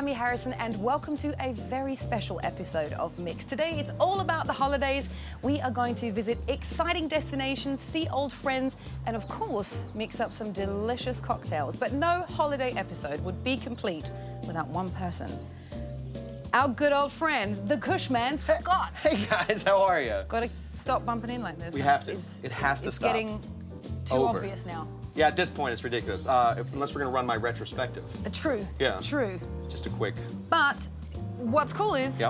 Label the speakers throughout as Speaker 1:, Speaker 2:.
Speaker 1: Tammy Harrison and welcome to a very special episode of Mix. Today it's all about the holidays. We are going to visit exciting destinations, see old friends, and of course, mix up some delicious cocktails. But no holiday episode would be complete without one person. Our good old friend, the Cushman, Scott.
Speaker 2: Hey guys, how are you?
Speaker 1: Got to stop bumping in like this.
Speaker 2: We have to. It has to
Speaker 1: it's
Speaker 2: stop.
Speaker 1: It's getting too obvious now.
Speaker 2: Yeah, at this point it's ridiculous. Unless we're gonna run my retrospective.
Speaker 1: True.
Speaker 2: Yeah.
Speaker 1: True.
Speaker 2: Just a quick.
Speaker 1: But what's cool is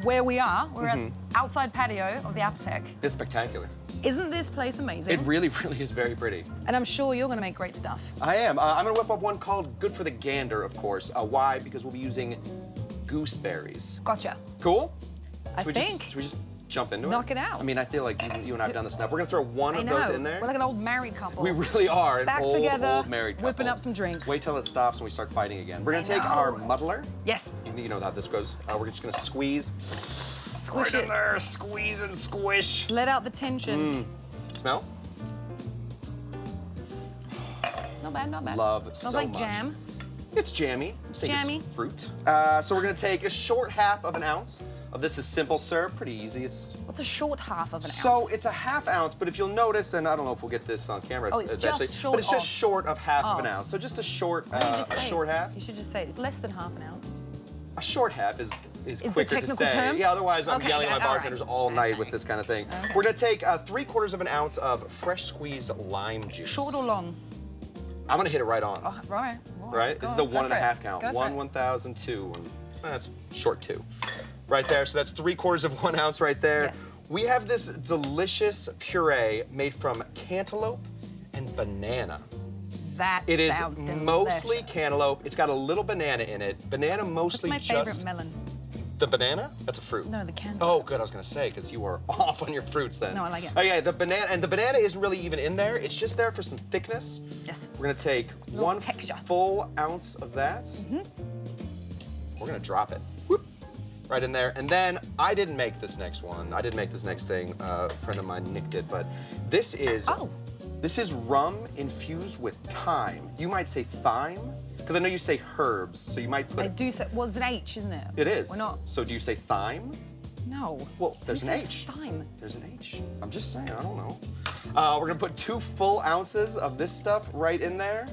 Speaker 1: where we are. We're at outside patio of the Apothec.
Speaker 2: It's spectacular.
Speaker 1: Isn't this place amazing?
Speaker 2: It really, really is very pretty.
Speaker 1: And I'm sure you're going to make great stuff.
Speaker 2: I am. I'm gonna whip up one called Good for the Gander, of course. Why? Because we'll be using gooseberries.
Speaker 1: Gotcha.
Speaker 2: Cool?
Speaker 1: I think.
Speaker 2: Should we just jump into it?
Speaker 1: Knock it out.
Speaker 2: I mean, I feel like you and I have done this enough. We're gonna throw one of those in there.
Speaker 1: We're like an old married couple.
Speaker 2: We really are.
Speaker 1: Back
Speaker 2: an
Speaker 1: together,
Speaker 2: old married couple.
Speaker 1: whipping up some drinks.
Speaker 2: Wait till it stops and we start fighting again. We're gonna take our muddler.
Speaker 1: Yes.
Speaker 2: You know how this goes. We're just gonna squeeze.
Speaker 1: Squish
Speaker 2: right
Speaker 1: it.
Speaker 2: in there, squeeze and squish.
Speaker 1: Let out the tension.
Speaker 2: Smell?
Speaker 1: Not bad, not bad.
Speaker 2: Love
Speaker 1: Smells
Speaker 2: so
Speaker 1: like
Speaker 2: much.
Speaker 1: jam.
Speaker 2: It's jammy.
Speaker 1: It's jammy.
Speaker 2: Fruit. So we're gonna take a short half of an ounce of this is simple syrup. Pretty easy.
Speaker 1: What's a short half of an ounce?
Speaker 2: So it's a half ounce, but if you'll notice, and I don't know if we'll get this on camera
Speaker 1: it's
Speaker 2: eventually,
Speaker 1: just short
Speaker 2: but it's just
Speaker 1: of.
Speaker 2: short of half of an ounce. So just a short, short half.
Speaker 1: You should just say less than half an ounce.
Speaker 2: A short half is
Speaker 1: the
Speaker 2: quicker to
Speaker 1: technical
Speaker 2: say.
Speaker 1: term?
Speaker 2: Yeah, otherwise I'm
Speaker 1: Okay,
Speaker 2: yelling at my
Speaker 1: all
Speaker 2: bartenders
Speaker 1: right.
Speaker 2: all night with this kind of thing.
Speaker 1: Okay.
Speaker 2: We're gonna take 3/4 of an ounce of fresh squeezed lime juice.
Speaker 1: Short or long?
Speaker 2: I'm gonna hit it right on.
Speaker 1: Oh, right.
Speaker 2: Right? This is a 1.5 count. 1, 1,000, 2. That's short 2. Right there. So that's 3/4 of 1 ounce right there.
Speaker 1: Yes.
Speaker 2: We have this delicious puree made from cantaloupe and banana.
Speaker 1: That
Speaker 2: It is
Speaker 1: sounds delicious.
Speaker 2: mostly cantaloupe. It's got a little banana in it. Banana mostly
Speaker 1: What's my
Speaker 2: just.
Speaker 1: favorite melon?
Speaker 2: The banana? That's a fruit.
Speaker 1: No, the cantaloupe.
Speaker 2: Oh, good. I was gonna say because you were off on your fruits then.
Speaker 1: No, I like it.
Speaker 2: Oh yeah, the banana isn't really even in there. It's just there for some thickness.
Speaker 1: Yes.
Speaker 2: We're gonna take one
Speaker 1: texture.
Speaker 2: full ounce of that. We're gonna drop it. Whoop. Right in there. And then I didn't make this next one. I didn't make this next thing. A friend of mine nicked it, but this is this is rum infused with thyme. You might say thyme. Because I know you say herbs, so you might put.
Speaker 1: I do say, well, it's an H, isn't it?
Speaker 2: It is.
Speaker 1: We're not.
Speaker 2: So do you say thyme?
Speaker 1: No.
Speaker 2: Well, there's
Speaker 1: Who
Speaker 2: an
Speaker 1: says
Speaker 2: H.
Speaker 1: Thyme.
Speaker 2: There's an H. I'm just saying, I don't know. We're gonna put 2 full ounces of this stuff right in there.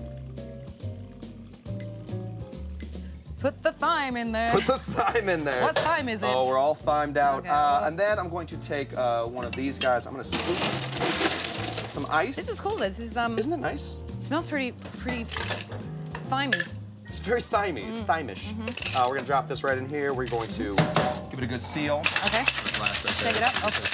Speaker 1: Put the thyme in there.
Speaker 2: Put the thyme in there.
Speaker 1: What thyme is it?
Speaker 2: Oh, we're all thymed out.
Speaker 1: Okay, well.
Speaker 2: And then I'm going to take one of these guys. I'm gonna scoop some ice.
Speaker 1: This is cool. This is
Speaker 2: Isn't it nice?
Speaker 1: Smells pretty thymey.
Speaker 2: It's very thymey. It's thymish. We're gonna drop this right in here. We're going to give it a good seal.
Speaker 1: Okay. Shake it up. Okay.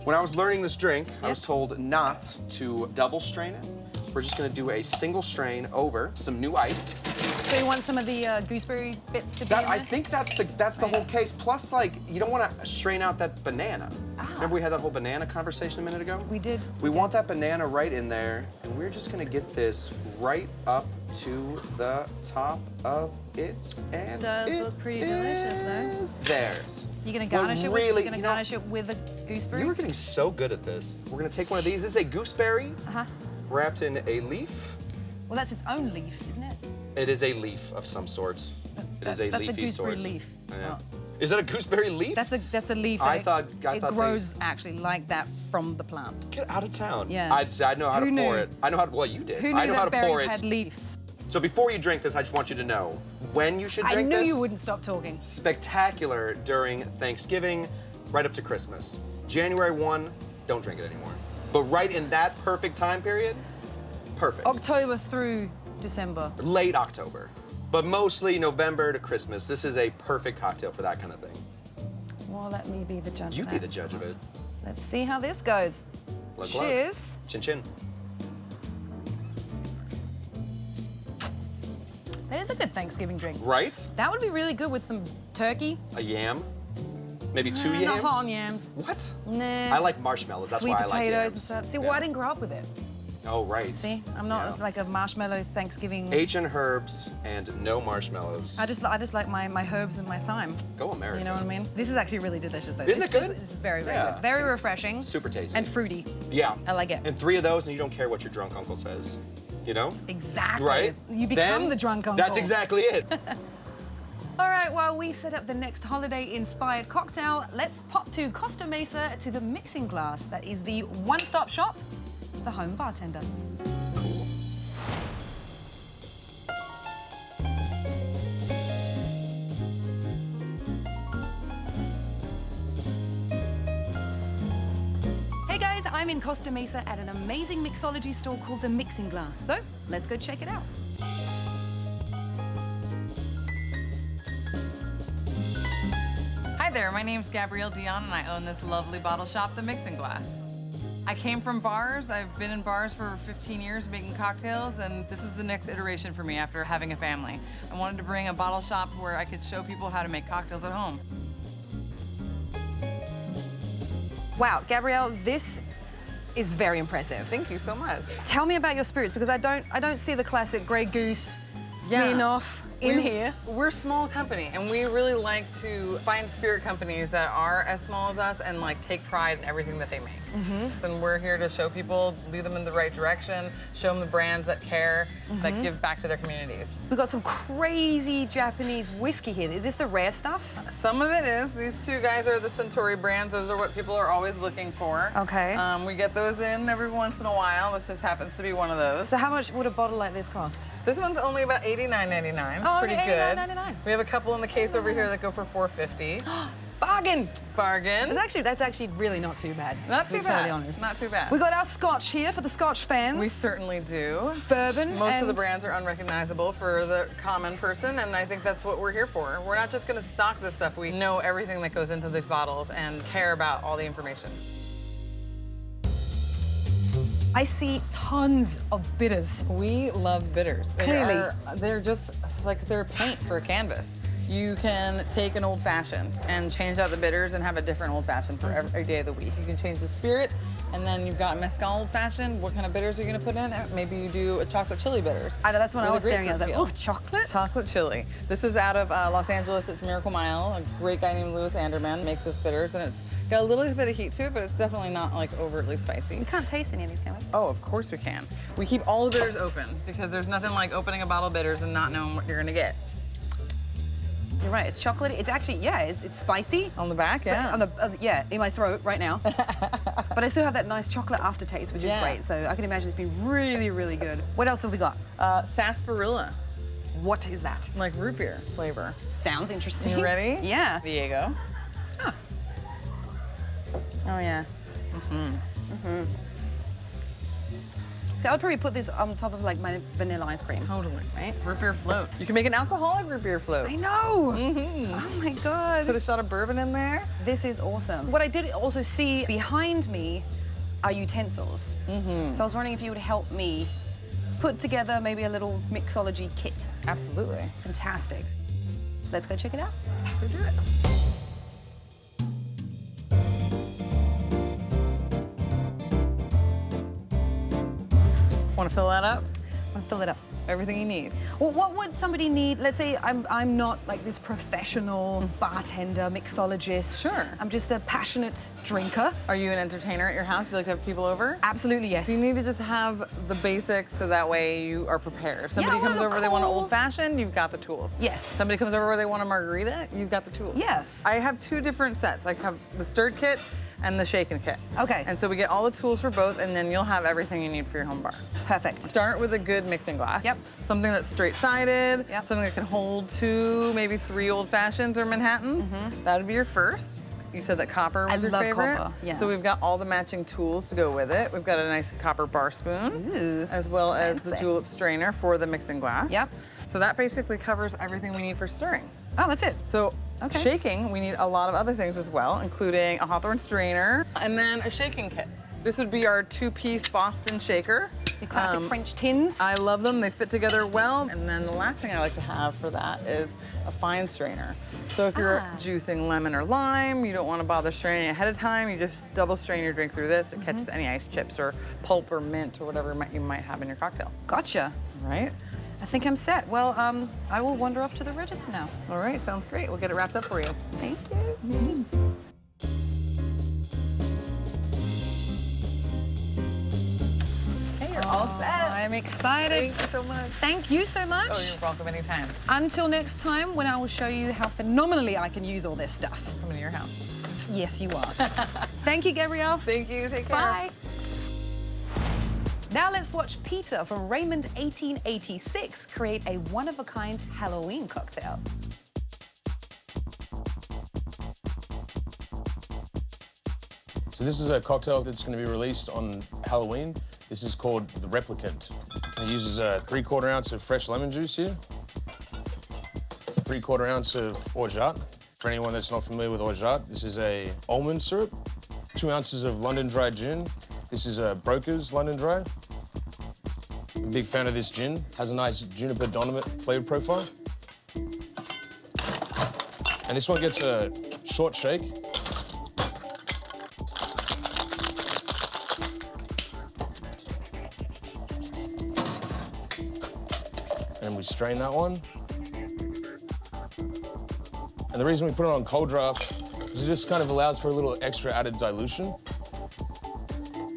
Speaker 2: When I was learning this drink, I was told not to double strain it. We're just gonna do a single strain over some new ice.
Speaker 1: So you want some of the gooseberry bits to be in there?
Speaker 2: I think that's the whole case. Plus, like, you don't want to strain out that banana. Remember we had that whole banana conversation a minute ago?
Speaker 1: We did.
Speaker 2: We want that banana right in there, and we're just gonna get this right up to the top of it, and
Speaker 1: It does look pretty delicious, though.
Speaker 2: Theirs.
Speaker 1: You're gonna garnish it.
Speaker 2: Really,
Speaker 1: You're gonna garnish it with a gooseberry.
Speaker 2: You were getting so good at this. We're gonna take one of these. This is a gooseberry wrapped in a leaf.
Speaker 1: Well, that's its own leaf, isn't it?
Speaker 2: It is a leaf of some sort. It is a
Speaker 1: That's a
Speaker 2: leafy
Speaker 1: gooseberry
Speaker 2: sort.
Speaker 1: leaf. It's
Speaker 2: Yeah.
Speaker 1: not.
Speaker 2: Is that a gooseberry leaf?
Speaker 1: That's a leaf.
Speaker 2: I
Speaker 1: and
Speaker 2: thought
Speaker 1: it grows actually like that from the plant.
Speaker 2: Get out of town.
Speaker 1: Yeah.
Speaker 2: I know how
Speaker 1: Who
Speaker 2: to pour
Speaker 1: knew?
Speaker 2: it. I know how to, well, you did.
Speaker 1: Who
Speaker 2: I
Speaker 1: knew
Speaker 2: know how
Speaker 1: that
Speaker 2: to pour
Speaker 1: berries
Speaker 2: it.
Speaker 1: had leaves?
Speaker 2: So before you drink this, I just want you to know when you should drink this.
Speaker 1: I knew you wouldn't stop talking.
Speaker 2: Spectacular during Thanksgiving, right up to Christmas. January 1, don't drink it anymore. But right in that perfect time period, perfect.
Speaker 1: October through December.
Speaker 2: Late October. But mostly November to Christmas. This is a perfect cocktail for that kind of thing.
Speaker 1: Well, let me be the judge.
Speaker 2: You
Speaker 1: of
Speaker 2: be
Speaker 1: that.
Speaker 2: the judge of it.
Speaker 1: Let's see how this goes.
Speaker 2: Look,
Speaker 1: Cheers.
Speaker 2: Chin chin.
Speaker 1: That is a good Thanksgiving drink.
Speaker 2: Right?
Speaker 1: That would be really good with some turkey.
Speaker 2: A yam. Maybe 2 yams.
Speaker 1: Not hot on yams.
Speaker 2: What?
Speaker 1: Nah.
Speaker 2: I like marshmallows. That's
Speaker 1: Sweet
Speaker 2: why I like
Speaker 1: potatoes
Speaker 2: yams.
Speaker 1: and stuff. See,
Speaker 2: Yeah.
Speaker 1: well, I didn't grow up with it.
Speaker 2: Oh, right.
Speaker 1: See, I'm not like a marshmallow Thanksgiving.
Speaker 2: H and herbs and no marshmallows.
Speaker 1: I just like my herbs and my thyme.
Speaker 2: Go America.
Speaker 1: You know what I mean? This is actually really delicious, though.
Speaker 2: Isn't it good?
Speaker 1: It's very, very
Speaker 2: Yeah.
Speaker 1: good. Very
Speaker 2: It's
Speaker 1: refreshing.
Speaker 2: super tasty.
Speaker 1: And fruity.
Speaker 2: Yeah.
Speaker 1: I like it.
Speaker 2: And 3 of those, and you don't care what your drunk uncle says. you know?
Speaker 1: Exactly.
Speaker 2: Right?
Speaker 1: You become
Speaker 2: Then
Speaker 1: the drunk uncle.
Speaker 2: That's exactly it.
Speaker 1: All right, while we set up the next holiday-inspired cocktail, let's pop to Costa Mesa to the mixing glass. That is the one-stop shop, the home bartender. Hey guys, I'm in Costa Mesa at an amazing mixology store called the Mixing Glass. So let's go check it out.
Speaker 3: Hi there, my name's Gabrielle Dion and I own this lovely bottle shop, The Mixing Glass. I came from bars. I've been in bars for 15 years making cocktails, and this was the next iteration for me after having a family. I wanted to bring a bottle shop where I could show people how to make cocktails at home.
Speaker 1: Wow, Gabrielle, this is very impressive.
Speaker 3: Thank you so much.
Speaker 1: Tell me about your spirits, because I don't see the classic Grey Goose, Smirnoff in here.
Speaker 3: We're a small company, and we really like to find spirit companies that are as small as us and like take pride in everything that they make. And we're here to show people, lead them in the right direction, show them the brands that care, that give back to their communities.
Speaker 1: We've got some crazy Japanese whiskey here. Is this the rare stuff?
Speaker 3: Some of it is. These two guys are the Centauri brands. Those are what people are always looking for.
Speaker 1: Okay.
Speaker 3: We get those in every once in a while. This just happens to be one of those.
Speaker 1: So how much would a bottle like this cost?
Speaker 3: This one's only about $89.99.
Speaker 1: Oh,
Speaker 3: Pretty
Speaker 1: okay,
Speaker 3: good.
Speaker 1: $89.99.
Speaker 3: We have a couple in the case over here that go for $4.50.
Speaker 1: Bargain!
Speaker 3: Bargain.
Speaker 1: That's actually really not too bad.
Speaker 3: Not
Speaker 1: to
Speaker 3: too
Speaker 1: be
Speaker 3: bad.
Speaker 1: totally honest.
Speaker 3: Not too bad.
Speaker 1: We got our scotch here for the scotch fans.
Speaker 3: We certainly do.
Speaker 1: Bourbon.
Speaker 3: Most of the
Speaker 1: and-
Speaker 3: brands are unrecognizable for the common person, and I think that's what we're here for. We're not just going to stock this stuff. We know everything that goes into these bottles and care about all the information.
Speaker 1: I see tons of bitters.
Speaker 3: We love bitters.
Speaker 1: Clearly.
Speaker 3: They're just like they're paint for a canvas. You can take an old fashioned and change out the bitters and have a different old fashioned for every day of the week. You can change the spirit, and then you've got mezcal old fashioned. What kind of bitters are you going to put in? Maybe you do a chocolate chili bitters.
Speaker 1: I know, that's what I
Speaker 3: With
Speaker 1: was
Speaker 3: a
Speaker 1: staring at. I was like,
Speaker 3: grapefruit
Speaker 1: oh, chocolate?
Speaker 3: Chocolate chili. This is out of Los Angeles. It's Miracle Mile. A great guy named Louis Anderman makes this bitters, and it's got a little bit of heat to it, but it's definitely not like overtly spicy.
Speaker 1: We can't taste any of these, can we?
Speaker 3: Oh, of course we can. We keep all the bitters open because there's nothing like opening a bottle of bitters and not knowing what you're gonna get.
Speaker 1: You're right, it's chocolate. It's actually, yeah, it's spicy.
Speaker 3: On the back, yeah.
Speaker 1: On the, yeah, in my throat right now. But I still have that nice chocolate aftertaste, which is
Speaker 3: Yeah.
Speaker 1: great. So I can imagine it's been really, really good. What else have we got?
Speaker 3: Sarsaparilla,
Speaker 1: What is that?
Speaker 3: like root beer flavor.
Speaker 1: Sounds interesting.
Speaker 3: You ready?
Speaker 1: Yeah.
Speaker 3: Diego.
Speaker 1: Oh, yeah. So I would probably put this on top of like my vanilla ice cream.
Speaker 3: Totally.
Speaker 1: Right?
Speaker 3: Root beer floats. You can make an alcoholic root beer float.
Speaker 1: I know. Oh my God.
Speaker 3: Put a shot of bourbon in there.
Speaker 1: This is awesome. What I did also see behind me are utensils. So I was wondering if you would help me put together maybe a little mixology kit.
Speaker 3: Absolutely.
Speaker 1: Fantastic. Let's go check it out.
Speaker 3: Go do it. Want to fill that up?
Speaker 1: I'll fill it up.
Speaker 3: Everything you need.
Speaker 1: Well, what would somebody need? Let's say I'm not like this professional bartender, mixologist.
Speaker 3: Sure.
Speaker 1: I'm just a passionate drinker.
Speaker 3: Are you an entertainer at your house? You like to have people over?
Speaker 1: Absolutely, yes.
Speaker 3: So you need to just have the basics so that way you are prepared. If somebody
Speaker 1: I wanna
Speaker 3: comes
Speaker 1: look
Speaker 3: over, they want an
Speaker 1: cool.
Speaker 3: old fashioned, you've got the tools.
Speaker 1: Yes.
Speaker 3: Somebody comes over where they want a margarita, you've got the tools.
Speaker 1: Yeah.
Speaker 3: I have two different sets. I have the stirred kit and the shaken kit.
Speaker 1: Okay.
Speaker 3: And so we get all the tools for both, and then you'll have everything you need for your home bar.
Speaker 1: Perfect.
Speaker 3: Start with a good mixing glass.
Speaker 1: Yep.
Speaker 3: Something that's straight-sided,
Speaker 1: Yep.
Speaker 3: something that can hold 2, maybe 3 old fashions or Manhattans. That would be your first. You said that copper was your
Speaker 1: love
Speaker 3: favorite.
Speaker 1: copper, yeah.
Speaker 3: So we've got all the matching tools to go with it. We've got a nice copper bar spoon,
Speaker 1: Ooh,
Speaker 3: as well as the
Speaker 1: fancy.
Speaker 3: julep strainer for the mixing glass.
Speaker 1: Yep.
Speaker 3: So that basically covers everything we need for stirring.
Speaker 1: Oh, that's it.
Speaker 3: So
Speaker 1: Okay.
Speaker 3: shaking, we need a lot of other things as well, including a Hawthorne strainer and then a shaking kit. This would be our 2-piece Boston shaker.
Speaker 1: Your classic French tins.
Speaker 3: I love them, they fit together well. And then the last thing I like to have for that is a fine strainer. So if you're juicing lemon or lime, you don't want to bother straining ahead of time, you just double strain your drink through this. It catches any ice chips or pulp or mint or whatever you might have in your cocktail.
Speaker 1: Gotcha.
Speaker 3: Right?
Speaker 1: I think I'm set. Well, I will wander off to the register now.
Speaker 3: All right, sounds great. We'll get it wrapped up for you.
Speaker 1: Thank you.
Speaker 3: Hey, you're all
Speaker 1: all set. I'm excited.
Speaker 3: Thank you so much.
Speaker 1: Thank you so much.
Speaker 3: Oh, you're welcome anytime.
Speaker 1: Until next time, when I will show you how phenomenally I can use all this stuff.
Speaker 3: Coming to your house.
Speaker 1: Yes, you are. Thank you, Gabrielle.
Speaker 3: Thank you. Take care.
Speaker 1: Bye. Now let's watch Peter from Raymond 1886 create a one-of-a-kind Halloween cocktail.
Speaker 4: So this is a cocktail that's going to be released on Halloween. This is called the Replicant. It uses a 3/4 ounce of fresh lemon juice here, 3/4 ounce of orgeat. For anyone that's not familiar with orgeat, this is a almond syrup, 2 ounces of London Dry gin. This is a Broker's London Dry. I'm a big fan of this gin. Has a nice juniper dominant flavor profile. And this one gets a short shake. And we strain that one. And the reason we put it on cold draft is it just kind of allows for a little extra added dilution.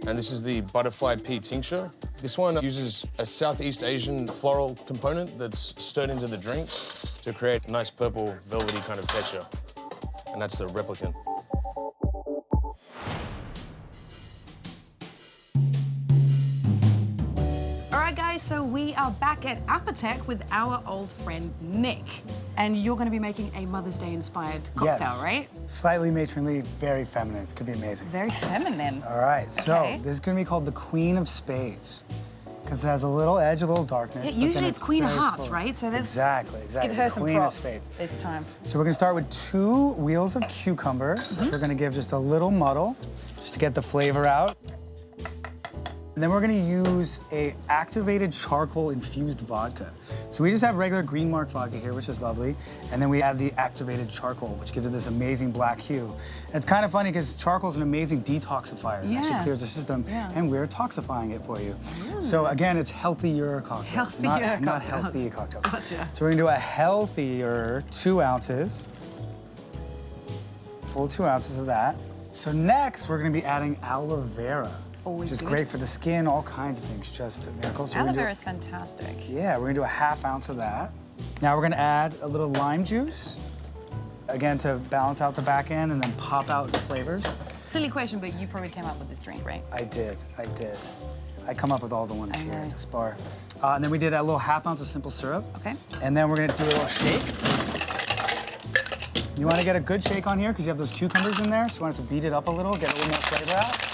Speaker 4: And this is the butterfly pea tincture. This one uses a Southeast Asian floral component that's stirred into the drink to create a nice purple velvety kind of texture. And that's the Replicant.
Speaker 1: All right, guys, so we are back at Apothec with our old friend Nick. And you're going to be making a Mother's Day inspired cocktail,
Speaker 5: Yes.
Speaker 1: right?
Speaker 5: Slightly matronly, very feminine. It's gonna be amazing.
Speaker 1: Very feminine.
Speaker 5: All right, so
Speaker 1: Okay.
Speaker 5: this is gonna be called the Queen of Spades because it has a little edge, a little darkness.
Speaker 1: Yeah,
Speaker 5: but
Speaker 1: usually
Speaker 5: then
Speaker 1: it's Queen of
Speaker 5: very
Speaker 1: Hearts,
Speaker 5: full.
Speaker 1: right? So let's
Speaker 5: Exactly.
Speaker 1: give her some
Speaker 5: Queen of
Speaker 1: props
Speaker 5: Spades.
Speaker 1: this time.
Speaker 5: So we're gonna start with 2 wheels of cucumber, which we're gonna give just a little muddle, just to get the flavor out. And then we're gonna use a activated charcoal infused vodka. So we just have regular green mark vodka here, which is lovely. And then we add the activated charcoal, which gives it this amazing black hue. And it's kind of funny because charcoal is an amazing detoxifier. It actually
Speaker 1: Yeah.
Speaker 5: clears the system,
Speaker 1: Yeah.
Speaker 5: and we're toxifying it for you. So again, it's healthier cocktails,
Speaker 1: Healthier
Speaker 5: not
Speaker 1: cocktails.
Speaker 5: healthy cocktails.
Speaker 1: Gotcha.
Speaker 5: So we're gonna do a healthier 2 ounces. Full 2 ounces of that. So next, we're gonna be adding aloe vera.
Speaker 1: Always
Speaker 5: which is
Speaker 1: good.
Speaker 5: great for the skin, all kinds of things, just miracles. So we're
Speaker 1: Aloe
Speaker 5: gonna do-
Speaker 1: vera is fantastic.
Speaker 5: Yeah, we're gonna do a 1/2 ounce of that. Now we're gonna add a little lime juice, again, to balance out the back end and then pop out the flavors.
Speaker 1: Silly question, but you probably came up with this drink, right?
Speaker 5: I did. I come up with all the ones
Speaker 1: I
Speaker 5: here
Speaker 1: know.
Speaker 5: at this bar. And then we did a little 1/2 ounce of simple syrup.
Speaker 1: Okay.
Speaker 5: And then we're gonna do a little shake. You wanna get a good shake on here because you have those cucumbers in there, so you want to beat it up a little, get a little more flavor out.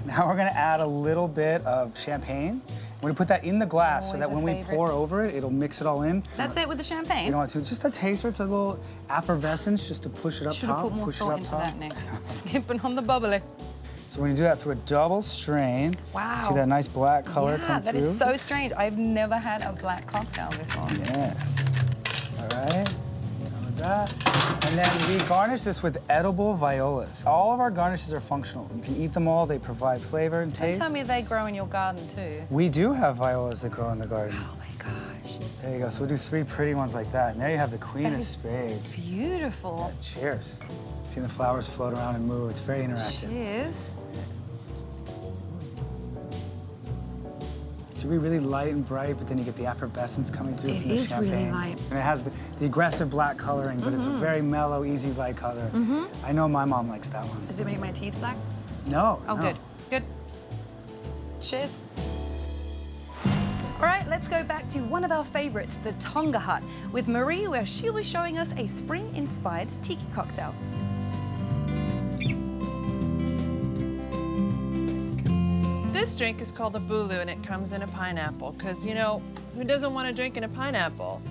Speaker 5: Now we're gonna add a little bit of champagne. We're gonna put that in the glass so
Speaker 1: Always
Speaker 5: that
Speaker 1: a
Speaker 5: when we
Speaker 1: favorite.
Speaker 5: pour over it, it'll mix it all in.
Speaker 1: That's it with the champagne?
Speaker 5: You don't want to, just a taster, it's a little effervescence just to push it up
Speaker 1: Should have
Speaker 5: top,
Speaker 1: put more
Speaker 5: push it
Speaker 1: thought
Speaker 5: up
Speaker 1: into
Speaker 5: top.
Speaker 1: that, Nick. Skipping on the bubbly.
Speaker 5: So we're gonna do that through a double strain.
Speaker 1: Wow.
Speaker 5: See that nice black color
Speaker 1: Yeah,
Speaker 5: come
Speaker 1: that
Speaker 5: through?
Speaker 1: is so strange. I've never had a black cocktail before.
Speaker 5: Yes. All right, done with that. And then we garnish this with edible violas. All of our garnishes are functional. You can eat them all, they provide flavor and
Speaker 1: Don't
Speaker 5: taste.
Speaker 1: tell me they grow in your garden too.
Speaker 5: We do have violas that grow in the garden.
Speaker 1: Oh my gosh.
Speaker 5: There you go, so we'll do 3 pretty ones like that. And there you have the Queen
Speaker 1: That
Speaker 5: of
Speaker 1: is
Speaker 5: Spades.
Speaker 1: Beautiful.
Speaker 5: Cheers. Seeing the flowers float around and move, it's very interactive.
Speaker 1: Cheers.
Speaker 5: Should be really light and bright, but then you get the effervescence coming through
Speaker 1: It
Speaker 5: from the
Speaker 1: is really
Speaker 5: champagne.
Speaker 1: light.
Speaker 5: And it has the aggressive black coloring, but it's a very mellow, easy light color. I know my mom likes that one.
Speaker 1: Does it make my teeth black?
Speaker 5: No.
Speaker 1: Oh,
Speaker 5: no.
Speaker 1: good. Good. Cheers. All right, let's go back to one of our favorites, the Tonga Hut, with Marie, where she'll be showing us a spring-inspired tiki cocktail.
Speaker 6: This drink is called a bulu and it comes in a pineapple because, you know, who doesn't want to drink in a pineapple?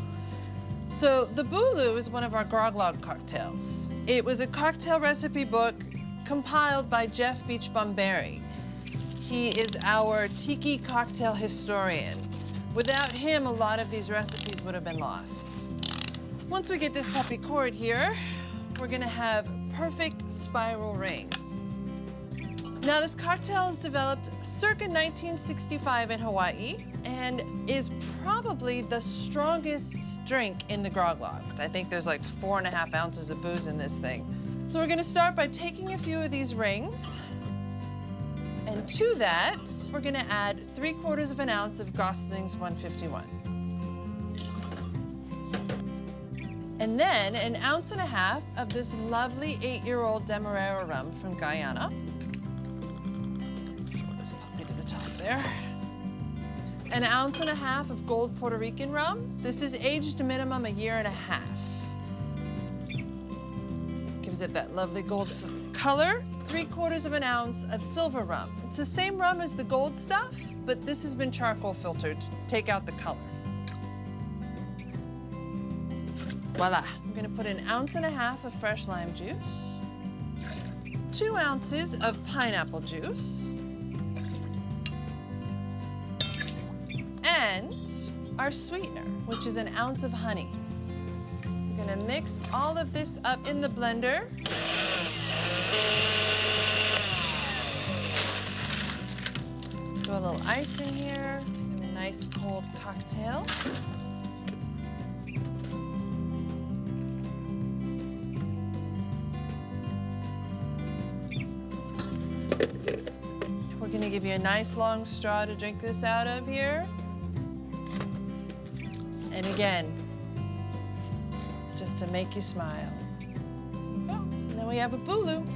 Speaker 6: So the bulu is one of our grog log cocktails. It was a cocktail recipe book compiled by Jeff Beachbum Berry. He is our tiki cocktail historian. Without him, a lot of these recipes would have been lost. Once we get this puppy cord here, we're gonna have perfect spiral rings. Now, this cocktail is developed circa 1965 in Hawaii and is probably the strongest drink in the grog log. I think there's like 4.5 ounces of booze in this thing. So we're gonna start by taking a few of these rings and to that, we're gonna add 3/4 of an ounce of Gosling's 151. And then 1.5 ounces of this lovely 8-year-old Demerara rum from Guyana. Throw this puppy to the top there. 1.5 ounces of gold Puerto Rican rum. This is aged minimum 1.5 years. Gives it that lovely gold color. 3/4 of an ounce of silver rum. It's the same rum as the gold stuff, but this has been charcoal filtered to take out the color. Voila. I'm gonna put 1.5 ounces of fresh lime juice, 2 ounces of pineapple juice, and our sweetener, which is 1 ounce of honey. We're gonna mix all of this up in the blender. Throw a little ice in here, and a nice cold cocktail. We're gonna give you a nice long straw to drink this out of here. And again, just to make you smile. Oh, and then we have a Bulu.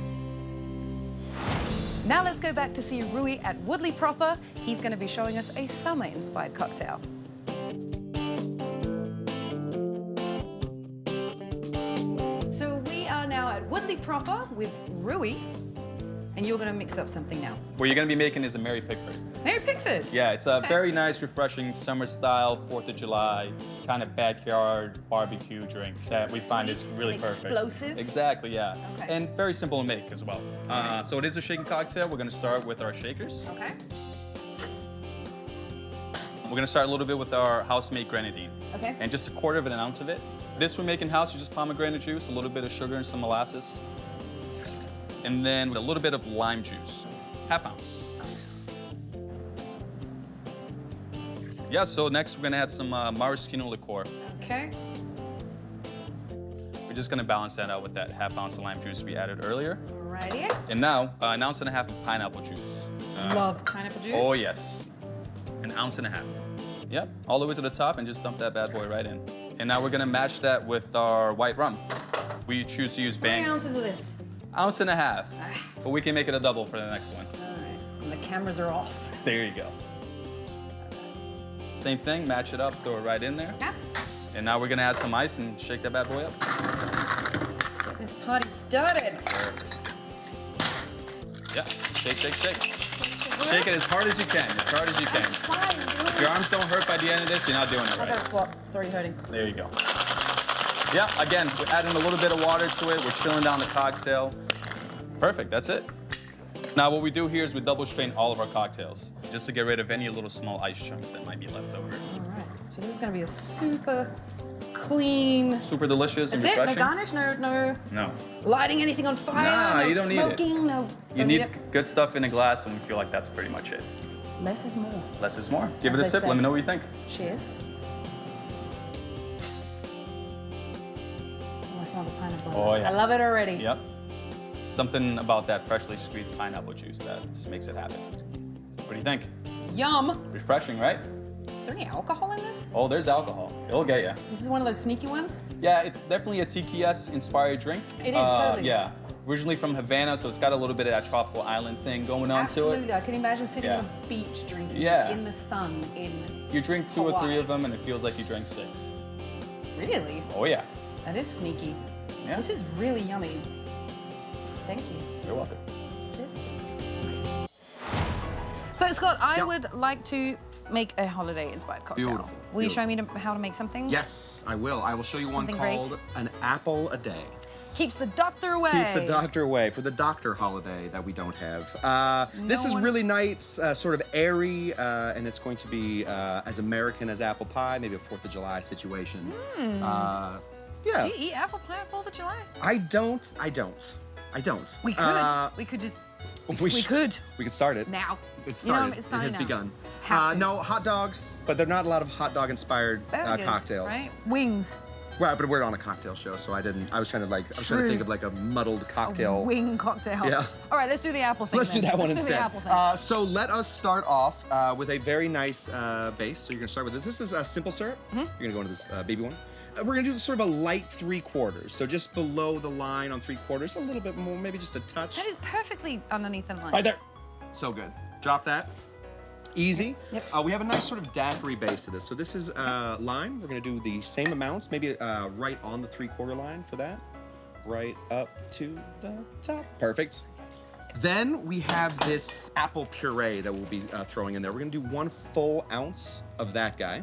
Speaker 1: Now let's go back to see Rui at Woodley Proper. He's going to be showing us a summer-inspired cocktail. So we are now at Woodley Proper with Rui, and you're going to mix up something now.
Speaker 7: What you're gonna be making is a Mary Pickford.
Speaker 1: Mary Pigford.
Speaker 7: Yeah, it's a
Speaker 1: Okay.
Speaker 7: very nice, refreshing summer style, 4th of July, kind of backyard barbecue drink that we find is
Speaker 1: Sweet
Speaker 7: really
Speaker 1: and
Speaker 7: perfect.
Speaker 1: explosive.
Speaker 7: Exactly, yeah.
Speaker 1: Okay.
Speaker 7: And very simple to make as well. So it is a shaken cocktail. We're gonna start with our shakers.
Speaker 1: Okay.
Speaker 7: We're gonna start a little bit with our house-made grenadine.
Speaker 1: Okay.
Speaker 7: And just 1/4 of an ounce of it. This we make in-house, you just pomegranate juice, a little bit of sugar and some molasses. And then a little bit of lime juice, 1/2 ounce. Yeah, so next we're gonna add some maraschino liqueur.
Speaker 1: Okay.
Speaker 7: We're just gonna balance that out with that 1/2 ounce of lime juice we added earlier.
Speaker 1: Alrighty.
Speaker 7: And now, 1.5 ounces of pineapple juice.
Speaker 1: Love pineapple juice.
Speaker 7: Oh, yes. 1.5 ounces. Yep, all the way to the top and just dump that bad boy right in. And now we're gonna match that with our white rum. We choose to use
Speaker 1: 3
Speaker 7: Banks.
Speaker 1: ounces of this.
Speaker 7: 1.5 ounces. But we can make it a double for the next one.
Speaker 1: Alright. And the cameras are off.
Speaker 7: There you go. Same thing, match it up, throw it right in there.
Speaker 1: Yeah.
Speaker 7: And now we're gonna add some ice and shake that bad boy up.
Speaker 1: Let's get this party started.
Speaker 7: Yeah, shake, shake, shake. Shake it as hard as you can, as hard as you can. If your arms don't hurt by the end of this, you're not doing it
Speaker 1: I gotta
Speaker 7: right.
Speaker 1: swap. It's already hurting.
Speaker 7: There you go. Yeah, again, we're adding a little bit of water to it. We're chilling down the cocktail. Perfect, that's it. Now what we do here is we double strain all of our cocktails, just to get rid of any little small ice chunks that might be left over.
Speaker 1: All right. So this is gonna be a super clean.
Speaker 7: Super delicious and
Speaker 1: That's it. No
Speaker 7: refreshing.
Speaker 1: garnish. No
Speaker 7: No.
Speaker 1: lighting anything on fire.
Speaker 7: Nah,
Speaker 1: no
Speaker 7: you don't need it.
Speaker 1: smoking. No.
Speaker 7: You
Speaker 1: don't
Speaker 7: need
Speaker 1: it.
Speaker 7: good stuff in a glass, and we feel like that's pretty much it.
Speaker 1: Less is more.
Speaker 7: Less is more. Give
Speaker 1: As
Speaker 7: it a
Speaker 1: they
Speaker 7: sip.
Speaker 1: say.
Speaker 7: Let me know what you think.
Speaker 1: Cheers. Oh, I smell the pineapple.
Speaker 7: Oh, yeah.
Speaker 1: I love it already.
Speaker 7: Yep. Something about that freshly squeezed pineapple juice that makes it happen. What do you think?
Speaker 1: Yum.
Speaker 7: Refreshing, right?
Speaker 1: Is there any alcohol in this?
Speaker 7: Oh, there's alcohol. It'll get you.
Speaker 1: This is one of those sneaky ones.
Speaker 7: Yeah, it's definitely a Tiki inspired drink.
Speaker 1: It is, totally.
Speaker 7: Yeah. Originally from Havana, so it's got a little bit of that tropical island thing going on
Speaker 1: Absolutely.
Speaker 7: to it.
Speaker 1: I can imagine sitting
Speaker 7: Yeah.
Speaker 1: on a beach drinking
Speaker 7: Yeah.
Speaker 1: this in the sun in.
Speaker 7: You drink 2 or 3
Speaker 1: Hawaii.
Speaker 7: of them, and it feels like you drank 6.
Speaker 1: Really?
Speaker 7: Oh, yeah.
Speaker 1: That is sneaky.
Speaker 7: Yeah.
Speaker 1: This is really yummy. Thank you.
Speaker 7: You're welcome.
Speaker 1: Cheers. So, Scott, I
Speaker 2: Yeah.
Speaker 1: would like to make a holiday-inspired cocktail.
Speaker 2: Beautiful,
Speaker 1: Will you show
Speaker 2: beautiful.
Speaker 1: me how to make something?
Speaker 2: Yes, I will. I will show you one
Speaker 1: Something great.
Speaker 2: called an apple a day.
Speaker 1: Keeps the doctor away.
Speaker 2: Keeps the doctor away for the doctor holiday that we don't have. This
Speaker 1: No
Speaker 2: is
Speaker 1: one-
Speaker 2: really nice, sort of airy, and it's going to be as American as apple pie, maybe a 4th of July situation. Yeah.
Speaker 1: Do you eat apple pie on 4th of July?
Speaker 2: I don't.
Speaker 1: We could. We could just. We could.
Speaker 2: We could start it.
Speaker 1: Now.
Speaker 2: It's
Speaker 1: You know,
Speaker 2: started.
Speaker 1: it's
Speaker 2: It
Speaker 1: starting
Speaker 2: has
Speaker 1: now.
Speaker 2: begun.
Speaker 1: Have to.
Speaker 2: No hot dogs, but there are not a lot of hot dog inspired
Speaker 1: Burgers,
Speaker 2: cocktails.
Speaker 1: right? Wings.
Speaker 2: Well, but we're on a cocktail show, so I was trying to think of like a muddled cocktail.
Speaker 1: Wing cocktail.
Speaker 2: Yeah.
Speaker 1: All right, let's do the apple thing.
Speaker 2: Let's do that one
Speaker 1: Let's
Speaker 2: instead.
Speaker 1: Do the apple thing.
Speaker 2: So let us start off with a very nice base. So you're gonna start with this. This is simple syrup. You're gonna go into this baby one. We're gonna do sort of a light 3/4. So just below the line on 3/4, a little bit more, maybe just a touch.
Speaker 1: That is perfectly underneath the line.
Speaker 2: Right there. So good. Drop that. Easy.
Speaker 1: Yep.
Speaker 2: We have a nice sort of daiquiri base to this. So this is lime. We're gonna do the same amounts, maybe right on the 3/4 line for that. Right up to the top. Perfect. Then we have this apple puree that we'll be throwing in there. We're gonna do 1 full ounce of that guy.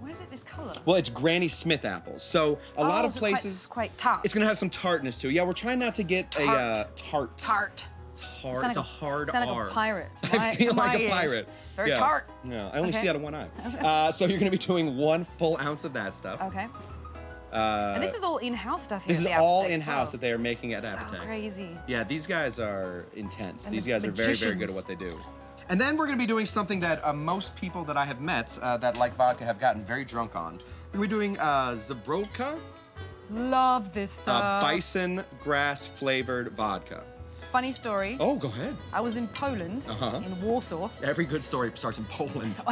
Speaker 1: Why is it this color?
Speaker 2: Well, it's Granny Smith apples. So a lot of
Speaker 1: so
Speaker 2: places,
Speaker 1: it's quite tart.
Speaker 2: it's gonna have some tartness to it. Yeah, we're trying not to get a tart.
Speaker 1: Tart.
Speaker 2: It's hard. It's a hard
Speaker 1: sound
Speaker 2: R.
Speaker 1: like a pirate.
Speaker 2: I feel like a pirate.
Speaker 1: It's very tart.
Speaker 2: Yeah, I only
Speaker 1: Okay.
Speaker 2: see out of one eye. So you're gonna be doing 1 full ounce of that stuff.
Speaker 1: Okay. And this is all in-house stuff here.
Speaker 2: This is
Speaker 1: at the
Speaker 2: all
Speaker 1: Appetite as
Speaker 2: in-house
Speaker 1: well.
Speaker 2: that they are making at
Speaker 1: So
Speaker 2: Appetite.
Speaker 1: crazy.
Speaker 2: Yeah, these guys are intense.
Speaker 1: And
Speaker 2: These
Speaker 1: the
Speaker 2: guys are very, very good at
Speaker 1: magicians.
Speaker 2: what they do. And then we're gonna be doing something that most people that I have met that like vodka have gotten very drunk on. We're doing Zabrodka,
Speaker 1: Love this stuff.
Speaker 2: bison grass flavored vodka.
Speaker 1: Funny story.
Speaker 2: Oh, go ahead.
Speaker 1: I was in Poland, in Warsaw.
Speaker 2: Every good story starts in Poland.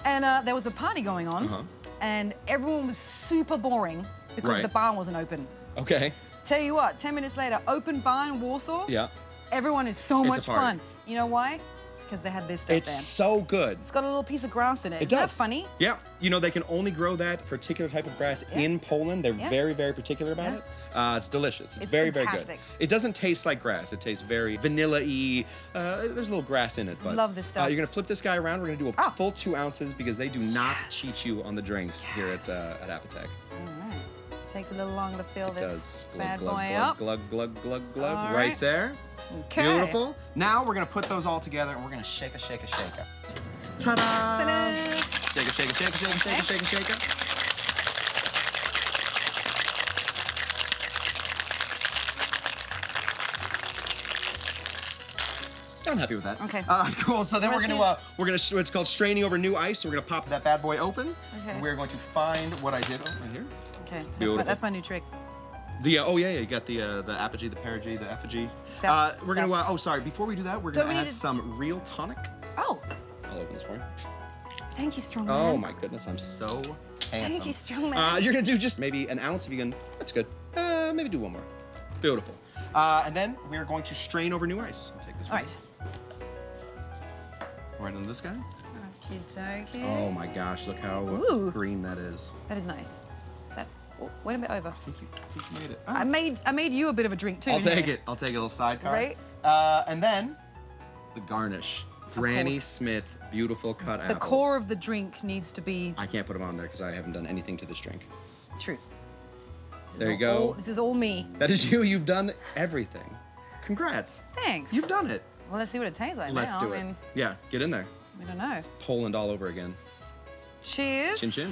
Speaker 1: And there was a party going on, and everyone was super boring because
Speaker 2: Right.
Speaker 1: the bar wasn't open.
Speaker 2: Okay.
Speaker 1: Tell you what, 10 minutes later, open bar in Warsaw.
Speaker 2: Yeah.
Speaker 1: Everyone is so
Speaker 2: It's a
Speaker 1: much
Speaker 2: party.
Speaker 1: fun. You know why? Because they had this stuff
Speaker 2: It's
Speaker 1: there.
Speaker 2: so good.
Speaker 1: It's got a little piece of grass in it.
Speaker 2: It
Speaker 1: Isn't
Speaker 2: does.
Speaker 1: that funny?
Speaker 2: Yeah. You know, they can only grow that particular type of grass in Poland. They're very, very particular about it. It's delicious. It's very, very
Speaker 1: fantastic.
Speaker 2: good. It doesn't taste like grass. It tastes very vanilla-y. There's a little grass in it. But,
Speaker 1: Love this stuff.
Speaker 2: You're going to flip this guy around. We're going to do a full 2 ounces because they do not cheat you on the drinks here at Appetite.
Speaker 1: Takes a little longer to fill
Speaker 2: It
Speaker 1: this
Speaker 2: does.
Speaker 1: bad
Speaker 2: Glug,
Speaker 1: boy
Speaker 2: glug,
Speaker 1: up.
Speaker 2: glug, glug, glug, glug.
Speaker 1: All
Speaker 2: Right
Speaker 1: right.
Speaker 2: there.
Speaker 1: Okay.
Speaker 2: Beautiful. Now we're going to put those all together and we're going to shake a, shake a, shake a. Ta-da!
Speaker 1: Ta-da!
Speaker 2: Shake a, shake a, shake a, shake a, shake a, shake a, shake a. I'm happy with that.
Speaker 1: Okay.
Speaker 2: Cool. So then
Speaker 1: Wanna
Speaker 2: we're gonna it's called straining over new ice. So we're gonna pop that bad boy open.
Speaker 1: Okay.
Speaker 2: And we're going to find what I did right here.
Speaker 1: Okay, so
Speaker 2: Beautiful.
Speaker 1: that's my new trick.
Speaker 2: The you got the apogee, the perigee, the effigy.
Speaker 1: That
Speaker 2: We're gonna
Speaker 1: stuff.
Speaker 2: sorry. Before we do that, we're
Speaker 1: Don't
Speaker 2: gonna
Speaker 1: we
Speaker 2: add
Speaker 1: need to-
Speaker 2: some real tonic.
Speaker 1: Oh,
Speaker 2: I'll open this for you.
Speaker 1: thank you, strong man.
Speaker 2: Oh my goodness, I'm so handsome.
Speaker 1: Thank you, strong man.
Speaker 2: You're gonna do just maybe an ounce if you can. That's good. Maybe do one more. Beautiful. And then we're going to strain over new ice. I'll take this
Speaker 1: All
Speaker 2: one.
Speaker 1: right.
Speaker 2: Right into this guy.
Speaker 1: Okey-dokey.
Speaker 2: Oh my gosh, look how
Speaker 1: Ooh.
Speaker 2: green that is.
Speaker 1: That is nice. That. Oh, wait a bit over.
Speaker 2: I think you made it.
Speaker 1: I made you a bit of a drink too.
Speaker 2: I'll
Speaker 1: didn't
Speaker 2: take
Speaker 1: I?
Speaker 2: it. I'll take a little sidecar.
Speaker 1: Right.
Speaker 2: And then the garnish. Granny
Speaker 1: course.
Speaker 2: Smith, beautiful cut
Speaker 1: The
Speaker 2: apples.
Speaker 1: core of the drink needs to be
Speaker 2: I can't put them on there because I haven't done anything to this drink.
Speaker 1: true. This is
Speaker 2: There you go.
Speaker 1: This is all me.
Speaker 2: That is you. You've done everything. Congrats.
Speaker 1: Thanks.
Speaker 2: You've done it.
Speaker 1: Well, let's see what it tastes like
Speaker 2: Let's
Speaker 1: now.
Speaker 2: do
Speaker 1: I
Speaker 2: it.
Speaker 1: mean,
Speaker 2: Yeah, get in there.
Speaker 1: we don't know.
Speaker 2: Poland all over again.
Speaker 1: Cheers.
Speaker 2: Chin chin.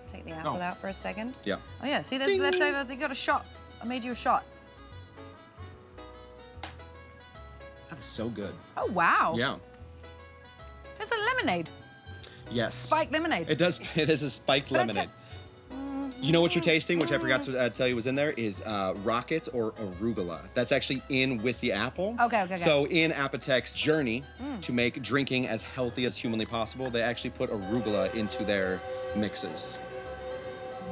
Speaker 1: Take the apple
Speaker 2: Oh.
Speaker 1: out for a second.
Speaker 2: Yeah.
Speaker 1: Oh yeah, see there's leftover. You got a shot. I made you a shot.
Speaker 2: That's so good.
Speaker 1: Oh wow.
Speaker 2: Yeah.
Speaker 1: It's a lemonade.
Speaker 2: Yes.
Speaker 1: Spiked lemonade.
Speaker 2: It does. It is a spiked
Speaker 1: But I
Speaker 2: lemonade. You know what you're tasting, which I forgot to tell you was in there, is rocket or arugula. That's actually in with the apple.
Speaker 1: Okay.
Speaker 2: So in Appetec's journey to make drinking as healthy as humanly possible, they actually put arugula into their mixes.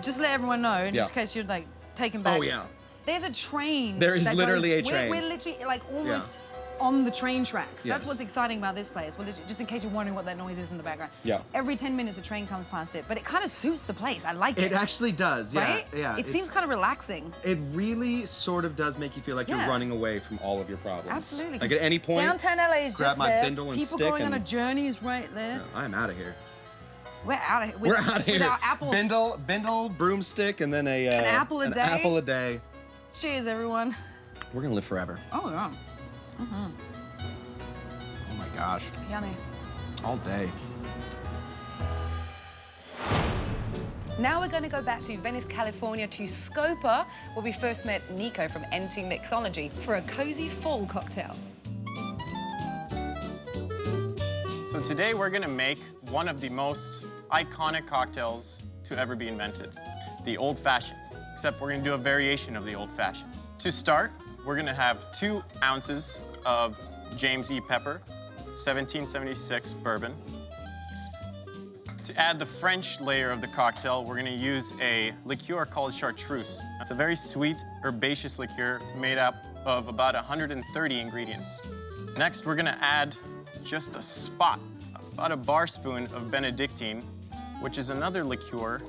Speaker 1: Just let everyone know, just
Speaker 2: Yeah.
Speaker 1: in case you're like taken back.
Speaker 2: Oh yeah.
Speaker 1: There's a train.
Speaker 2: There is
Speaker 1: that
Speaker 2: literally
Speaker 1: goes,
Speaker 2: a train.
Speaker 1: We're literally like almost on the train tracks.
Speaker 2: Yes.
Speaker 1: That's what's exciting about this place. Well, just in case you're wondering what that noise is in the background.
Speaker 2: Yeah.
Speaker 1: Every 10 minutes a train comes past it, but it kind of suits the place. I like it.
Speaker 2: It actually does. Yeah.
Speaker 1: Right?
Speaker 2: Yeah.
Speaker 1: It seems kind of relaxing.
Speaker 2: It really sort of does make you feel like
Speaker 1: Yeah.
Speaker 2: you're running away from all of your problems.
Speaker 1: Absolutely.
Speaker 2: Like at any point,
Speaker 1: Downtown LA is
Speaker 2: grab
Speaker 1: just
Speaker 2: my
Speaker 1: there.
Speaker 2: Bindle and
Speaker 1: People
Speaker 2: stick
Speaker 1: going on a
Speaker 2: and-
Speaker 1: journey is right there.
Speaker 2: I'm out of here.
Speaker 1: We're out of here.
Speaker 2: We're out of here.
Speaker 1: With our apple.
Speaker 2: Bindle, broomstick, and then an
Speaker 1: apple a day?
Speaker 2: apple a day.
Speaker 1: Cheers, everyone.
Speaker 2: We're gonna live forever.
Speaker 1: Oh, yeah.
Speaker 2: Oh my gosh,
Speaker 1: Yummy.
Speaker 2: all day.
Speaker 1: Now we're going to go back to Venice, California to Scopa, where we first met Nico from N2 Mixology for a cozy fall cocktail.
Speaker 8: So today we're gonna make one of the most iconic cocktails to ever be invented, the old-fashioned, except we're gonna do a variation of the old-fashioned. To start, we're gonna have 2 ounces of James E. Pepper, 1776 bourbon. To add the French layer of the cocktail, we're gonna use a liqueur called chartreuse. It's a very sweet, herbaceous liqueur made up of about 130 ingredients. Next, we're gonna add just a spot, about a bar spoon of Benedictine, which is another liqueur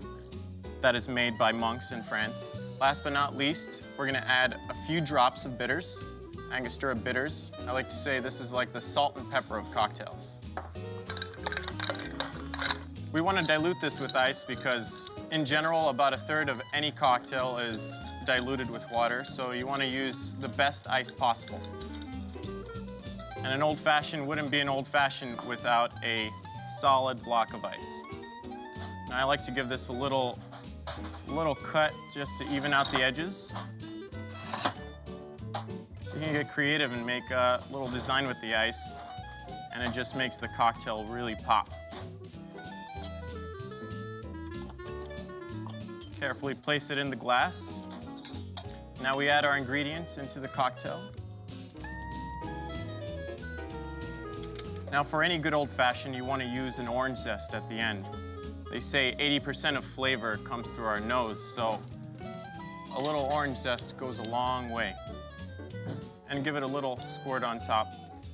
Speaker 8: that is made by monks in France. Last but not least, we're gonna add a few drops of bitters, Angostura bitters. I like to say this is like the salt and pepper of cocktails. We want to dilute this with ice because, in general, about 1/3 of any cocktail is diluted with water, so you want to use the best ice possible. And an old-fashioned wouldn't be an old-fashioned without a solid block of ice. Now, I like to give this a little cut just to even out the edges. You can get creative and make a little design with the ice, and it just makes the cocktail really pop. Carefully place it in the glass. Now we add our ingredients into the cocktail. Now for any good old-fashioned, you want to use an orange zest at the end. They say 80% of flavor comes through our nose, so a little orange zest goes a long way. And give it a little squirt on top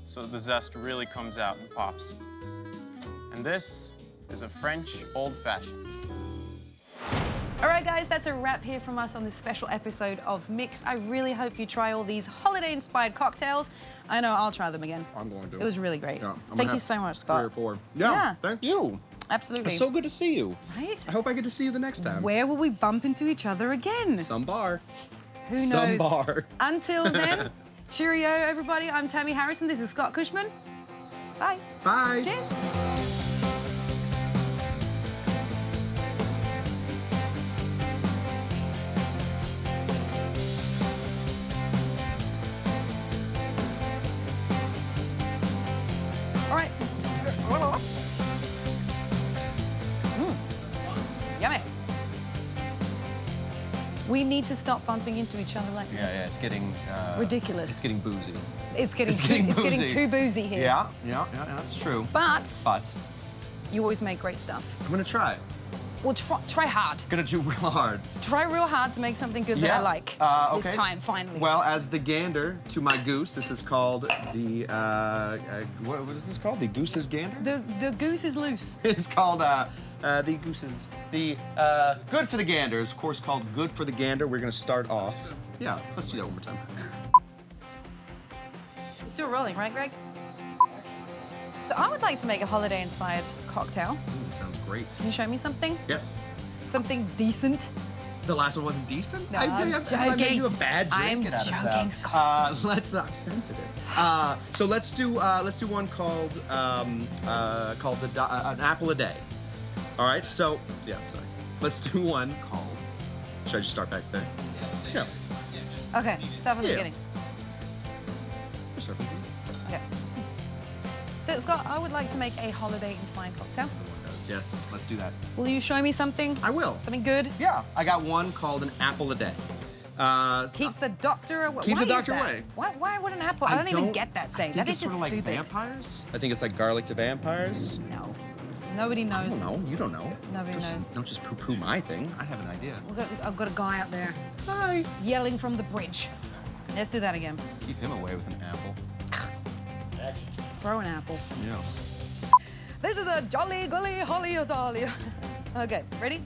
Speaker 8: so the zest really comes out and pops. And this is a French old-fashioned.
Speaker 1: All right, guys, that's a wrap here from us on this special episode of Mix. I really hope you try all these holiday-inspired cocktails. I know I'll try them again.
Speaker 2: I'm going to.
Speaker 1: It was really great.
Speaker 2: Yeah,
Speaker 1: Thank you so much, Scott.
Speaker 2: 3 or 4. Yeah, thank you.
Speaker 1: Absolutely.
Speaker 2: It's so good to see you.
Speaker 1: Right?
Speaker 2: I hope I get to see you the next time.
Speaker 1: Where will we bump into each other again?
Speaker 2: Some bar.
Speaker 1: Who knows?
Speaker 2: Some bar.
Speaker 1: Until then, cheerio, everybody. I'm Tammy Harrison. This is Scott Cushman. Bye.
Speaker 2: Bye.
Speaker 1: Cheers. All right. Yummy. We need to stop bumping into each other like this.
Speaker 2: Yeah, it's getting
Speaker 1: Ridiculous.
Speaker 2: It's getting boozy.
Speaker 1: It's getting too boozy here.
Speaker 2: Yeah, that's true.
Speaker 1: But
Speaker 2: But
Speaker 1: you always make great stuff.
Speaker 2: I'm gonna try.
Speaker 1: Well, try hard.
Speaker 2: Gonna do real hard.
Speaker 1: Try real hard to make something good that I like.
Speaker 2: Okay.
Speaker 1: This time, finally.
Speaker 2: Well, as the gander to my goose, this is called the what is this called? The goose's gander.
Speaker 1: The goose is loose.
Speaker 2: It's called the goose's good for the gander. It's of course called good for the gander. We're gonna start off. Yeah, let's do that one more time.
Speaker 1: It's still rolling, right, Greg? So I would like to make a holiday-inspired cocktail.
Speaker 2: That sounds great.
Speaker 1: Can you show me something?
Speaker 2: Yes.
Speaker 1: Something decent?
Speaker 2: The last one wasn't decent?
Speaker 1: No,
Speaker 2: I
Speaker 1: I'm
Speaker 2: made you a bad drink.
Speaker 1: I'm
Speaker 2: Get out of
Speaker 1: joking,
Speaker 2: town.
Speaker 1: Scott.
Speaker 2: I'm sensitive. So let's do one called an apple a day. All right. So yeah, sorry. Let's do one called. Should I just start back there? Yeah.
Speaker 1: Okay, start from the
Speaker 2: Yeah.
Speaker 1: beginning.
Speaker 2: Just start back there.
Speaker 1: Okay. So, Scott, I would like to make a holiday-inspired cocktail.
Speaker 2: Everyone does. Yes. Let's do that.
Speaker 1: Will you show me something?
Speaker 2: I will.
Speaker 1: Something good?
Speaker 2: Yeah. I got one called an apple a day.
Speaker 1: Keeps the doctor away.
Speaker 2: Keeps
Speaker 1: Why
Speaker 2: the doctor
Speaker 1: is that?
Speaker 2: away.
Speaker 1: Why would an apple? I don't even get that saying.
Speaker 2: I think
Speaker 1: That
Speaker 2: it's
Speaker 1: is just
Speaker 2: sort of like
Speaker 1: stupid.
Speaker 2: vampires. I think it's like garlic to vampires.
Speaker 1: No. Nobody
Speaker 2: I
Speaker 1: knows.
Speaker 2: don't know. You don't know.
Speaker 1: Nobody knows.
Speaker 2: Don't just poo-poo my thing. I have an idea.
Speaker 1: I've got a guy out there
Speaker 2: Hi.
Speaker 1: yelling from the bridge. Let's do that again.
Speaker 2: Keep him away with an apple.
Speaker 1: Throw an apple.
Speaker 2: Yeah.
Speaker 1: This is a jolly golly holly o dolly. Okay, ready?